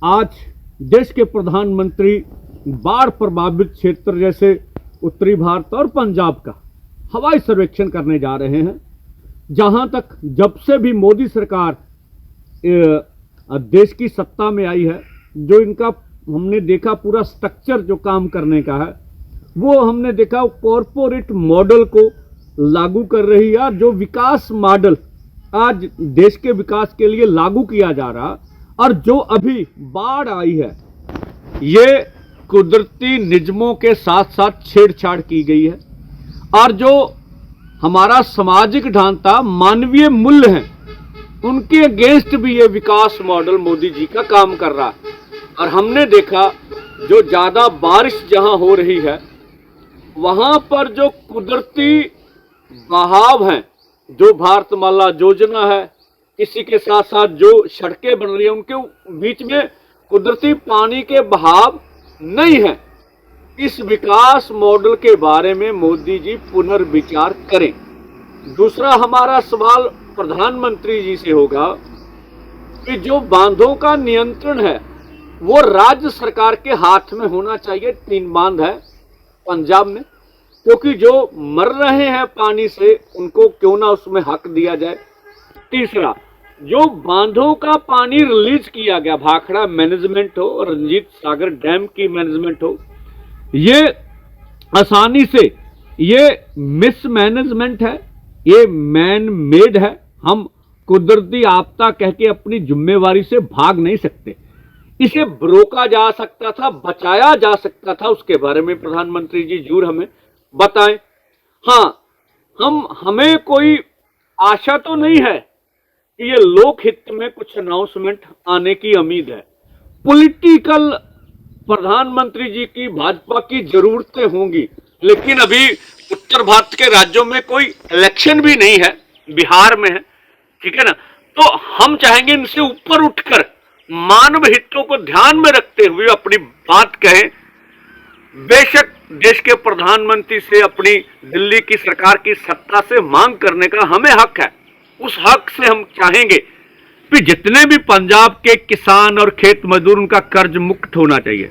आज देश के प्रधानमंत्री बाढ़ प्रभावित क्षेत्र जैसे उत्तरी भारत और पंजाब का हवाई सर्वेक्षण करने जा रहे हैं। जहां तक जब से भी मोदी सरकार देश की सत्ता में आई है, जो इनका हमने देखा पूरा स्ट्रक्चर जो काम करने का है, वो हमने देखा कॉरपोरेट मॉडल को लागू कर रही है। जो विकास मॉडल आज देश के विकास के लिए लागू किया जा रहा, और जो अभी बाढ़ आई है, ये कुदरती नियमों के साथ साथ छेड़छाड़ की गई है। और जो हमारा सामाजिक ढांचा, मानवीय मूल्य हैं, उनके अगेंस्ट भी ये विकास मॉडल मोदी जी का काम कर रहा है। और हमने देखा जो ज्यादा बारिश जहां हो रही है, वहां पर जो कुदरती बहाव हैं, जो भारतमाला योजना है, इसी के साथ साथ जो सड़कें बन रही है, उनके बीच में कुदरती पानी के बहाव नहीं है। इस विकास मॉडल के बारे में मोदी जी पुनर्विचार करें। दूसरा हमारा सवाल प्रधानमंत्री जी से होगा कि जो बांधों का नियंत्रण है वो राज्य सरकार के हाथ में होना चाहिए। 3 बांध है पंजाब में, क्योंकि जो मर रहे हैं पानी से, उनको क्यों ना उसमें हक दिया जाए। तीसरा, जो बांधों का पानी रिलीज किया गया, भाखड़ा मैनेजमेंट हो, रंजीत सागर डैम की मैनेजमेंट हो, ये आसानी से ये मिसमैनेजमेंट है, ये मैन मेड है। हम कुदरती आपदा कह के अपनी जिम्मेवारी से भाग नहीं सकते। इसे रोका जा सकता था, बचाया जा सकता था, उसके बारे में प्रधानमंत्री जी जरूर हमें बताएं। हाँ, हमें कोई आशा तो नहीं है कि ये लोकहित में कुछ अनाउंसमेंट आने की उम्मीद है। पॉलिटिकल प्रधानमंत्री जी की, भाजपा की जरूरतें होंगी, लेकिन अभी उत्तर भारत के राज्यों में कोई इलेक्शन भी नहीं है, बिहार में है, ठीक है ना। तो हम चाहेंगे इनसे ऊपर उठकर मानव हितों को ध्यान में रखते हुए अपनी बात कहें। बेशक देश के प्रधानमंत्री से अपनी दिल्ली की सरकार की सत्ता से मांग करने का हमें हक है। उस हक से हम चाहेंगे कि जितने भी पंजाब के किसान और खेत मजदूर, उनका कर्ज मुक्त होना चाहिए।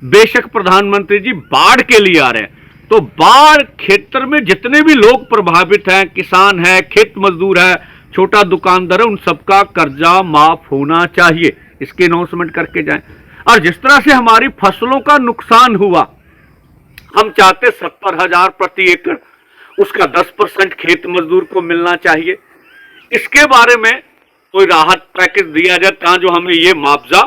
बेशक प्रधानमंत्री जी बाढ़ के लिए आ रहे हैं, तो बाढ़ क्षेत्र में जितने भी लोग प्रभावित हैं, किसान है, खेत मजदूर है, छोटा दुकानदार है, उन सबका कर्जा माफ होना चाहिए। इसके अनाउंसमेंट करके जाएं। और जिस तरह से हमारी फसलों का नुकसान हुआ, हम चाहते 70,000 प्रति एकड़, उसका 10% खेत मजदूर को मिलना चाहिए। इसके बारे में कोई राहत पैकेज दिया जाए ताकि जो हमें ये मुआवजा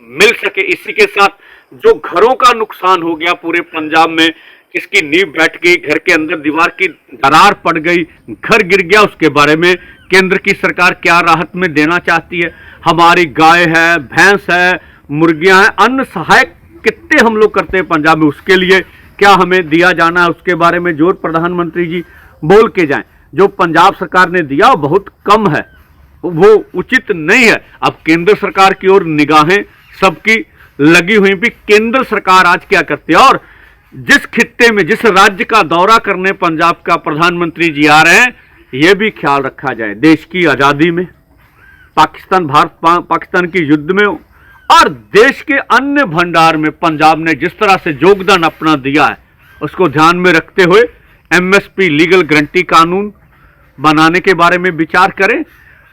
मिल सके। इसी के साथ जो घरों का नुकसान हो गया पूरे पंजाब में, किसकी नींव बैठ गई, घर के अंदर दीवार की दरार पड़ गई, घर गिर गया, उसके बारे में केंद्र की सरकार क्या राहत में देना चाहती है। हमारी गाय है, भैंस है, मुर्गियां हैं, अन्न सहायक कितने हम लोग करते हैं पंजाब में, उसके लिए क्या हमें दिया जाना है, उसके बारे में जोर प्रधानमंत्री जी बोल के जाएं। जो पंजाब सरकार ने दिया वो बहुत कम है, वो उचित नहीं है। अब केंद्र सरकार की ओर निगाहें सबकी लगी हुई भी केंद्र सरकार आज क्या करती है। और जिस खित्ते में, जिस राज्य का दौरा करने पंजाब का प्रधानमंत्री जी आ रहे हैं, यह भी ख्याल रखा जाए देश की आजादी में, भारत पाकिस्तान की युद्ध में और देश के अन्य भंडार में पंजाब ने जिस तरह से योगदान अपना दिया है, उसको ध्यान में रखते हुए एमएसपी लीगल गारंटी कानून बनाने के बारे में विचार करें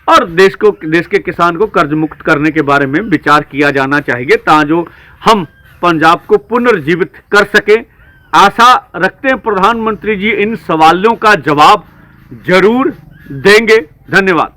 और देश के किसान को कर्ज मुक्त करने के बारे में विचार किया जाना चाहिए, ताकि जो हम पंजाब को पुनर्जीवित कर सके। आशा रखते हैं प्रधानमंत्री जी इन सवालों का जवाब जरूर देंगे। धन्यवाद।